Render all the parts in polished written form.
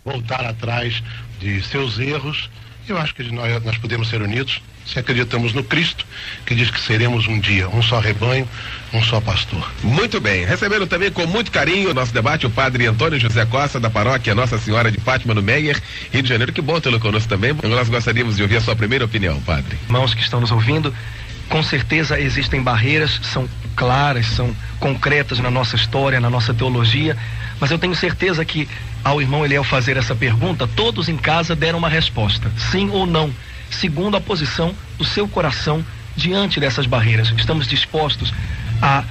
voltar atrás de seus erros. Eu acho que nós podemos ser unidos se acreditamos no Cristo, que diz que seremos um dia um só rebanho, um só pastor. Muito bem, recebendo também com muito carinho o nosso debate o padre Antônio José Costa, da paróquia Nossa Senhora de Fátima, no Meier, Rio de Janeiro. Que bom tê-lo conosco também. Nós gostaríamos de ouvir a sua primeira opinião, padre. Irmãos que estão nos ouvindo, com certeza existem barreiras, são claras, são concretas na nossa história, na nossa teologia, mas eu tenho certeza que ao irmão Eliel fazer essa pergunta, todos em casa deram uma resposta, sim ou não, segundo a posição do seu coração diante dessas barreiras. Estamos dispostos a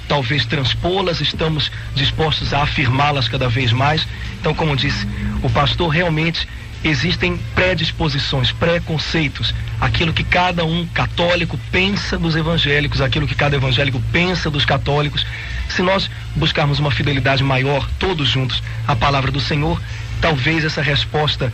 talvez transpô-las, estamos dispostos a afirmá-las cada vez mais. Então, como disse o pastor, realmente existem predisposições, preconceitos, aquilo que cada um católico pensa dos evangélicos, aquilo que cada evangélico pensa dos católicos. Se nós buscarmos uma fidelidade maior, todos juntos, à palavra do Senhor, talvez essa resposta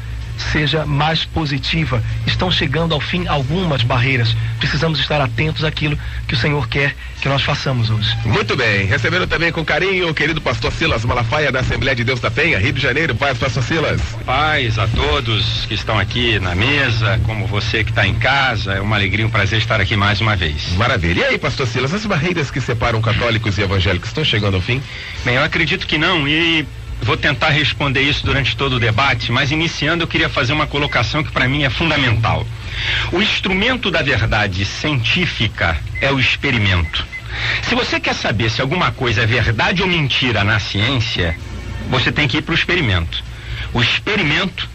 seja mais positiva. Estão chegando ao fim algumas barreiras. Precisamos estar atentos àquilo que o Senhor quer que nós façamos hoje. Muito bem, recebendo também com carinho o querido pastor Silas Malafaia, da Assembleia de Deus da Penha, Rio de Janeiro. Paz, pastor Silas. Paz a todos que estão aqui na mesa, como você que está em casa. É uma alegria, um prazer estar aqui mais uma vez. Maravilha. E aí, pastor Silas, as barreiras que separam católicos e evangélicos estão chegando ao fim? Bem, eu acredito que não, e vou tentar responder isso durante todo o debate, mas iniciando eu queria fazer uma colocação que para mim é fundamental. O instrumento da verdade científica é o experimento. Se você quer saber se alguma coisa é verdade ou mentira na ciência, você tem que ir para o experimento. O experimento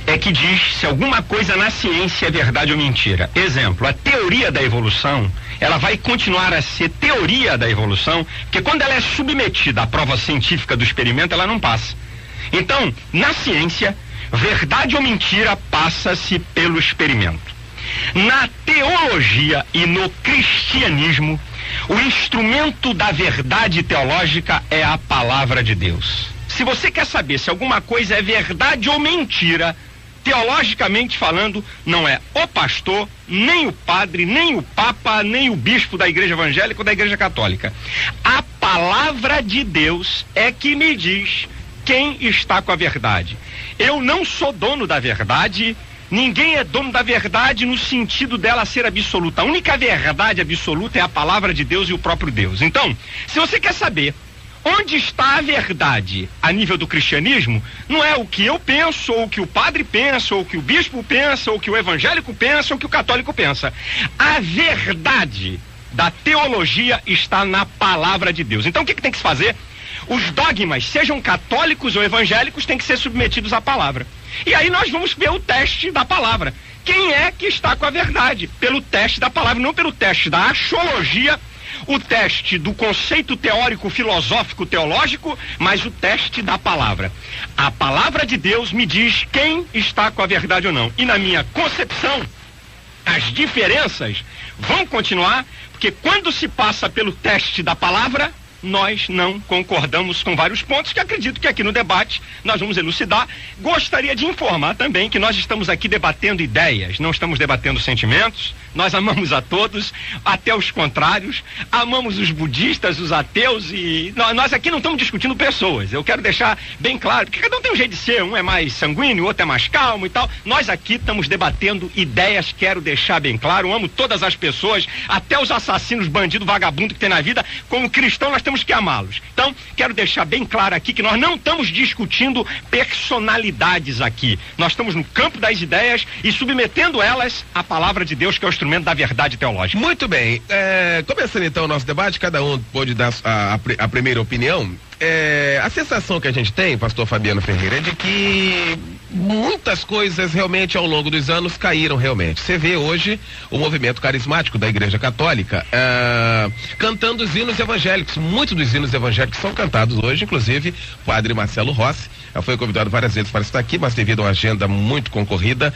é que diz se alguma coisa na ciência é verdade ou mentira. Exemplo, a teoria da evolução, ela vai continuar a ser teoria da evolução, porque quando ela é submetida à prova científica do experimento, ela não passa. Então, na ciência, verdade ou mentira passa-se pelo experimento. Na teologia e no cristianismo, o instrumento da verdade teológica é a palavra de Deus. Se você quer saber se alguma coisa é verdade ou mentira, teologicamente falando, não é o pastor, nem o padre, nem o papa, nem o bispo da igreja evangélica ou da igreja católica. A palavra de Deus é que me diz quem está com a verdade. Eu não sou dono da verdade, ninguém é dono da verdade no sentido dela ser absoluta. A única verdade absoluta é a palavra de Deus e o próprio Deus. Então, se você quer saber onde está a verdade a nível do cristianismo, não é o que eu penso, ou o que o padre pensa, ou o que o bispo pensa, ou o que o evangélico pensa, ou o que o católico pensa. A verdade da teologia está na palavra de Deus. Então o que tem que se fazer? Os dogmas, sejam católicos ou evangélicos, têm que ser submetidos à palavra. E aí nós vamos ver o teste da palavra. Quem é que está com a verdade? Pelo teste da palavra, não pelo teste da axiologia, o teste do conceito teórico, filosófico, teológico, mas o teste da palavra. A palavra de Deus me diz quem está com a verdade ou não. E na minha concepção, as diferenças vão continuar, porque quando se passa pelo teste da palavra, nós não concordamos com vários pontos que acredito que aqui no debate nós vamos elucidar. Gostaria de informar também que nós estamos aqui debatendo ideias, não estamos debatendo sentimentos. Nós amamos a todos, até os contrários, amamos os budistas, os ateus, e nós aqui não estamos discutindo pessoas. Eu quero deixar bem claro, porque cada um tem um jeito de ser, um é mais sanguíneo, o outro é mais calmo e tal. Nós aqui estamos debatendo ideias, quero deixar bem claro, eu amo todas as pessoas, até os assassinos, bandidos, vagabundos que tem na vida. Como cristão nós temos que amá-los. Então, quero deixar bem claro aqui que nós não estamos discutindo personalidades aqui. Nós estamos no campo das ideias e submetendo elas à palavra de Deus, que é o instrumento da verdade teológica. Muito bem. Começando então o nosso debate, cada um pode dar a primeira opinião. A sensação que a gente tem, pastor Fabiano Ferreira, é de que muitas coisas realmente ao longo dos anos caíram realmente. Você vê hoje o movimento carismático da Igreja Católica cantando os hinos evangélicos. Muitos dos hinos evangélicos são cantados hoje, inclusive o padre Marcelo Rossi já foi convidado várias vezes para estar aqui, mas devido a uma agenda muito concorrida,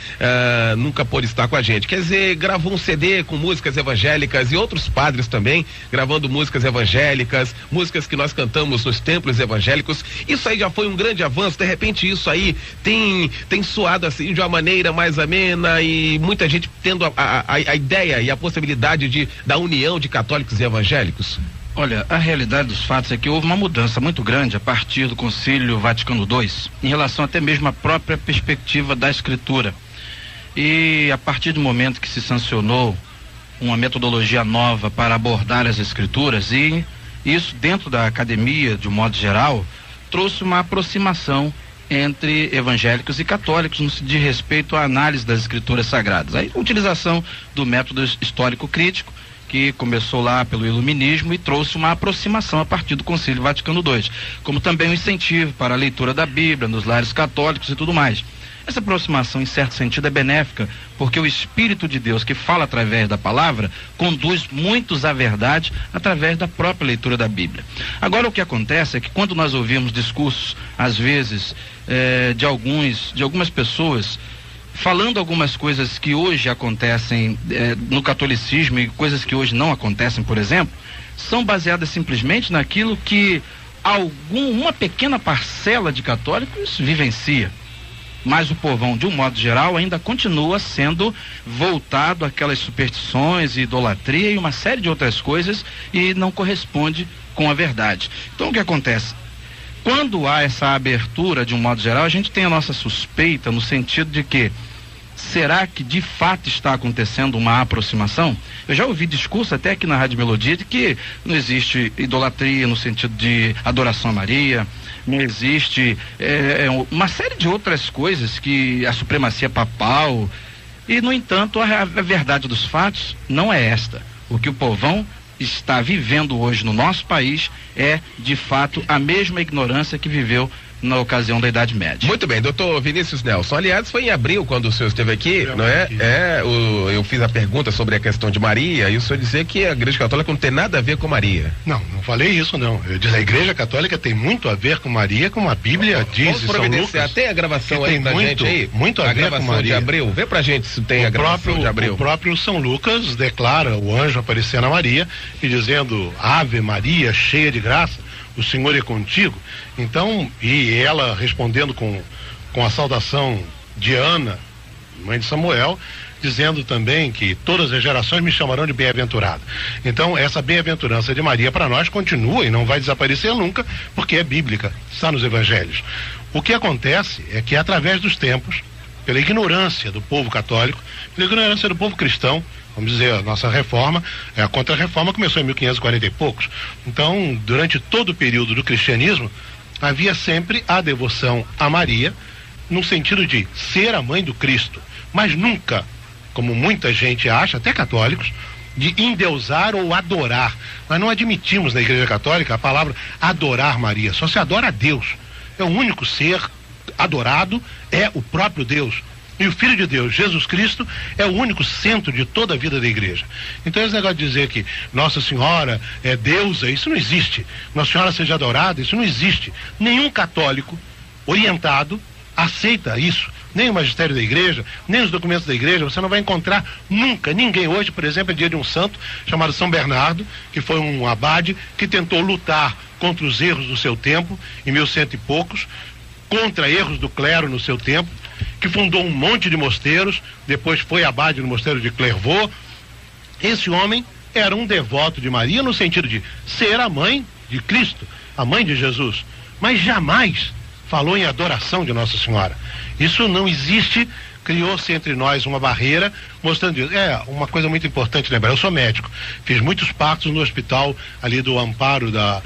nunca pôde estar com a gente. Quer dizer, gravou um CD com músicas evangélicas e outros padres também gravando músicas evangélicas, músicas que nós cantamos nos templos evangélicos. Isso aí já foi um grande avanço. De repente isso aí tem soado assim de uma maneira mais amena e muita gente tendo a ideia e a possibilidade da união de católicos e evangélicos. Olha, a realidade dos fatos é que houve uma mudança muito grande a partir do Concílio Vaticano II, em relação até mesmo à própria perspectiva da Escritura. E a partir do momento que se sancionou uma metodologia nova para abordar as Escrituras, e isso dentro da academia, de um modo geral, trouxe uma aproximação entre evangélicos e católicos no que diz respeito à análise das Escrituras Sagradas. A utilização do método histórico-crítico, que começou lá pelo Iluminismo e trouxe uma aproximação a partir do Concílio Vaticano II, como também um incentivo para a leitura da Bíblia nos lares católicos e tudo mais. Essa aproximação, em certo sentido, é benéfica, porque o Espírito de Deus, que fala através da palavra, conduz muitos à verdade através da própria leitura da Bíblia. Agora, o que acontece é que quando nós ouvimos discursos, às vezes, de algumas pessoas, falando algumas coisas que hoje acontecem no catolicismo e coisas que hoje não acontecem, por exemplo, são baseadas simplesmente naquilo que uma pequena parcela de católicos vivencia. Mas o povão, de um modo geral, ainda continua sendo voltado àquelas superstições, idolatria e uma série de outras coisas, e não corresponde com a verdade. Então, o que acontece? Quando há essa abertura, de um modo geral, a gente tem a nossa suspeita no sentido de que, será que de fato está acontecendo uma aproximação? Eu já ouvi discurso até aqui na Rádio Melodia de que não existe idolatria no sentido de adoração a Maria, não existe uma série de outras coisas, que a supremacia papal, e no entanto a verdade dos fatos não é esta. O que o povão está vivendo hoje no nosso país é de fato a mesma ignorância que viveu na ocasião da Idade Média. Muito bem, doutor Vinícius Nelson. Aliás, foi em abril quando o senhor esteve aqui, não é? Eu fiz a pergunta sobre a questão de Maria, e o senhor dizia que a Igreja Católica não tem nada a ver com Maria. Não falei isso, não. Eu disse, a Igreja Católica tem muito a ver com Maria, como a Bíblia diz em São Lucas. Tem a gravação aí pra gente aí? Muito a ver com Maria. De abril. Vê pra gente se tem a gravação de abril. O próprio São Lucas declara o anjo aparecendo a Maria e dizendo, Ave Maria, cheia de graça, o Senhor é contigo. Então, e ela respondendo com a saudação de Ana, mãe de Samuel, dizendo também que todas as gerações me chamarão de bem-aventurado. Então, essa bem-aventurança de Maria para nós continua e não vai desaparecer nunca, porque é bíblica, está nos evangelhos. O que acontece é que, através dos tempos, pela ignorância do povo católico, pela ignorância do povo cristão, vamos dizer, a nossa reforma, a contra-reforma começou em 1540 e poucos. Então, durante todo o período do cristianismo, havia sempre a devoção a Maria, no sentido de ser a mãe do Cristo, mas nunca, como muita gente acha, até católicos, de endeusar ou adorar. Nós não admitimos na Igreja Católica a palavra adorar Maria, só se adora a Deus. É o único ser adorado, é o próprio Deus. E o Filho de Deus, Jesus Cristo, é o único centro de toda a vida da igreja. Então esse negócio de dizer que Nossa Senhora é deusa, isso não existe. Nossa Senhora seja adorada, isso não existe. Nenhum católico orientado aceita isso. Nem o magistério da igreja, nem os documentos da igreja, você não vai encontrar nunca ninguém. Hoje, por exemplo, é dia de um santo chamado São Bernardo, que foi um abade que tentou lutar contra os erros do seu tempo, em 1100 e poucos, contra erros do clero no seu tempo, que fundou um monte de mosteiros, depois foi abade no mosteiro de Clairvaux. Esse homem era um devoto de Maria no sentido de ser a mãe de Cristo, a mãe de Jesus, mas jamais falou em adoração de Nossa Senhora. Isso não existe. Criou-se entre nós uma barreira, mostrando isso. É uma coisa muito importante lembrar, eu sou médico, fiz muitos partos no hospital ali do Amparo da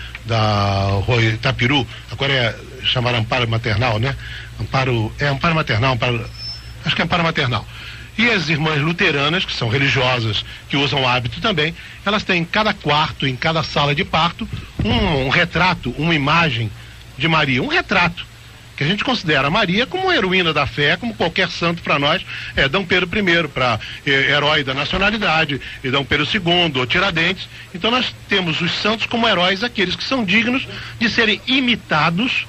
Rua Itapiru, agora é chamar Amparo Maternal, né? Amparo Maternal, acho que é Amparo Maternal. E as irmãs luteranas, que são religiosas, que usam hábito também, elas têm em cada quarto, em cada sala de parto, um retrato, uma imagem de Maria, um retrato, que a gente considera Maria como heroína da fé, como qualquer santo para nós, Dom Pedro I, para herói da nacionalidade, e Dom Pedro II, ou Tiradentes. Então nós temos os santos como heróis, aqueles que são dignos de serem imitados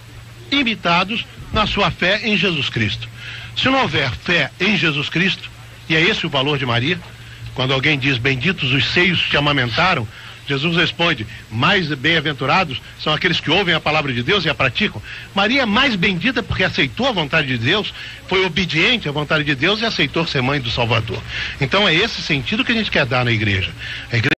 na sua fé em Jesus Cristo. Se não houver fé em Jesus Cristo, e é esse o valor de Maria, quando alguém diz, benditos os seios que te amamentaram, Jesus responde, mais bem-aventurados são aqueles que ouvem a palavra de Deus e a praticam. Maria é mais bendita porque aceitou a vontade de Deus, foi obediente à vontade de Deus e aceitou ser mãe do Salvador. Então é esse sentido que a gente quer dar na igreja. A igreja